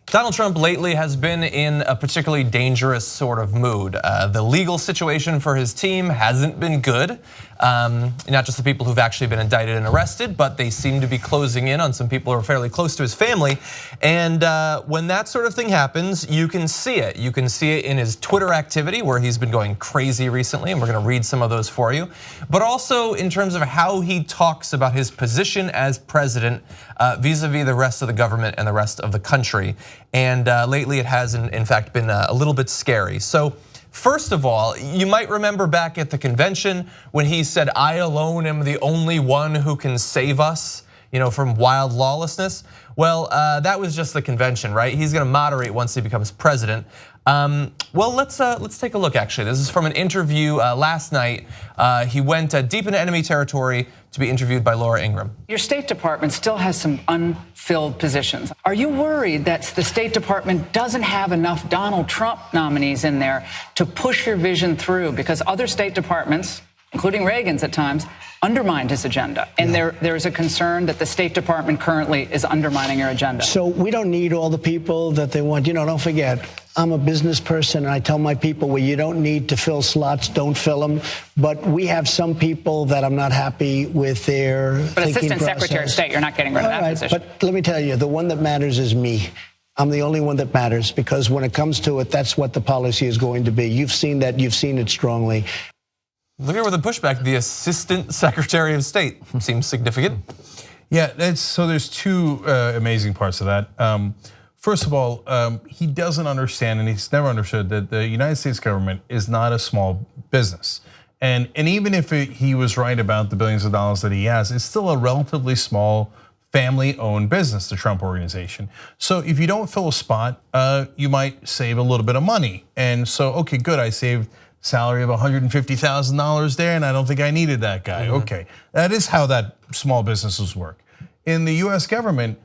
Donald Trump lately has been in a particularly dangerous sort of mood. The legal situation for his team hasn't been good. Not just the people who've actually been indicted and arrested, but they seem to be closing in on some people who are fairly close to his family. And when that sort of thing happens, you can see it. You can see it in his Twitter activity, where he's been going crazy recently, and we're gonna read some of those for you. But also in terms of how he talks about his position as president vis-a-vis the rest of the government and the rest of the country. And lately it has in fact been a little bit scary. So first of all, you might remember back at the convention when he said, "I alone am the only one who can save us, from wild lawlessness." Well, that was just the convention, right? He's gonna moderate once he becomes president. Well, let's take a look. Actually, this is from an interview last night. He went deep into enemy territory to be interviewed by Laura Ingraham. Your State Department still has some unfilled positions. Are you worried that the State Department doesn't have enough Donald Trump nominees in there to push your vision through? Because other State Departments, including Reagan's at times, undermined his agenda. And there's a concern that the State Department currently is undermining your agenda. So we don't need all the people that they want. Don't forget, I'm a business person, and I tell my people, well, you don't need to fill slots, don't fill them. But we have some people that I'm not happy with their thinking process. But Assistant Secretary of State, you're not getting rid of that position. But let me tell you, the one that matters is me. I'm the only one that matters, because when it comes to it, that's what the policy is going to be. You've seen that, you've seen it strongly. Look at where the pushback, the Assistant Secretary of State seems significant. Yeah, so there's two amazing parts of that. First of all, he doesn't understand, and he's never understood, that the United States government is not a small business. And even if he was right about the billions of dollars that he has, it's still a relatively small family-owned business, the Trump organization. So if you don't fill a spot, you might save a little bit of money. And so, okay, good, I saved salary of $150,000 there, and I don't think I needed that guy. Okay, that is how that small businesses work. In the US government,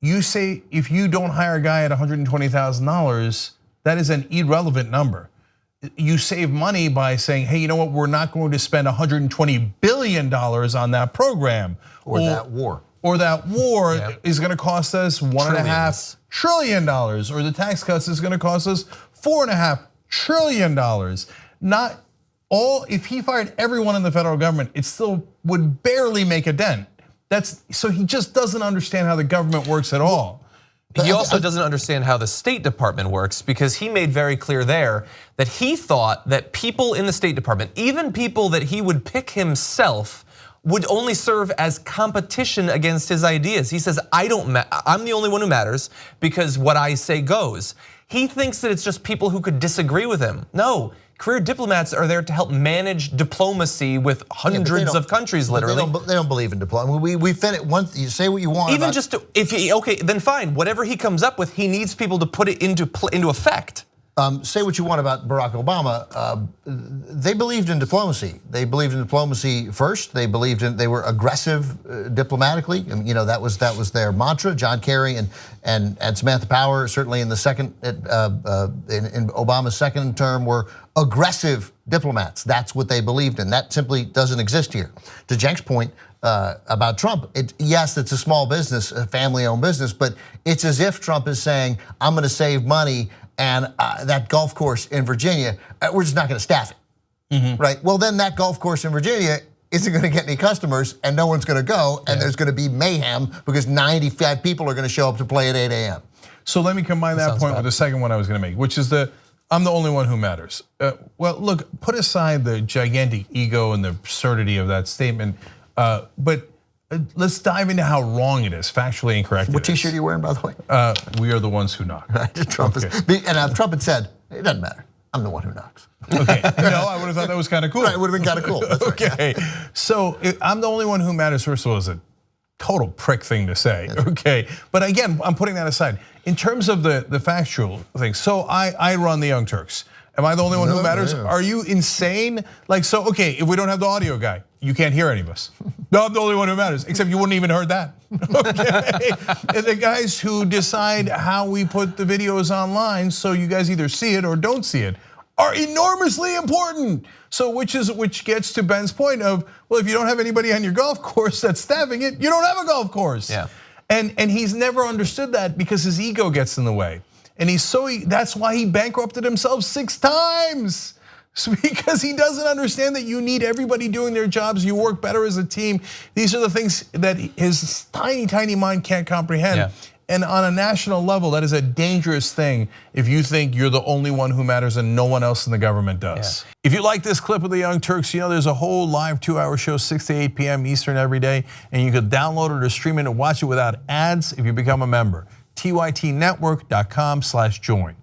you say if you don't hire a guy at $120,000, that is an irrelevant number. You save money by saying, hey, you know what, we're not going to spend $120 billion on that program. Or that war. Or that war is gonna cost us $1.5 trillion, or the tax cuts is gonna cost us $4.5 trillion. Not all, if he fired everyone in the federal government, it still would barely make a dent. So he just doesn't understand how the government works at all. He also doesn't understand how the State Department works, because he made very clear there that he thought that people in the State Department, even people that he would pick himself, would only serve as competition against his ideas. He says, I'm the only one who matters because what I say goes. He thinks that it's just people who could disagree with him. No, career diplomats are there to help manage diplomacy with hundreds of countries, literally. They don't believe in diplomacy. We finished once. You say what you want. Even just okay, then fine. Whatever he comes up with, he needs people to put it into effect. Say what you want about Barack Obama. They believed in diplomacy. They believed in diplomacy first. They were aggressive diplomatically. That was their mantra. John Kerry and Samantha Power, certainly in the second in Obama's second term, were aggressive diplomats. That's what they believed in. That simply doesn't exist here. To Cenk's point about Trump, yes, it's a small business, a family-owned business, but it's as if Trump is saying, I'm gonna save money, and that golf course in Virginia, we're just not gonna staff it, right? Well, then that golf course in Virginia isn't gonna get any customers, and no one's gonna go, and there's gonna be mayhem because 95 people are gonna show up to play at 8 a.m. So let me combine that point with the second one I was gonna make, which is I'm the only one who matters. Well, look, put aside the gigantic ego and the absurdity of that statement, but let's dive into how wrong it is, factually incorrect. What T-shirt are you wearing, by the way? We are the ones who knock. Trump had said, it doesn't matter. I'm the one who knocks. Okay, I would have thought that was kind of cool. Right, it would have been kind of cool. That's okay, so I'm the only one who matters, first of all, is a total prick thing to say, okay? But again, I'm putting that aside. In terms of the factual thing, so I run the Young Turks. Am I the only one who matters? Yeah. Are you insane? Okay, if we don't have the audio guy, you can't hear any of us. No, I'm the only one who matters, except you wouldn't even heard that, okay? And the guys who decide how we put the videos online so you guys either see it or don't see it are enormously important. So which gets to Ben's point of, well, if you don't have anybody on your golf course that's staffing it, you don't have a golf course. Yeah. And he's never understood that because his ego gets in the way. And that's why he bankrupted himself 6 times. Because he doesn't understand that you need everybody doing their jobs. You work better as a team. These are the things that his tiny mind can't comprehend. Yeah. And on a national level, that is a dangerous thing if you think you're the only one who matters and no one else in the government does. Yeah. If you like this clip of the Young Turks, you know there's a whole live 2-hour show, 6 to 8 p.m. Eastern every day. And you could download it or stream it and watch it without ads if you become a member. tytnetwork.com/join.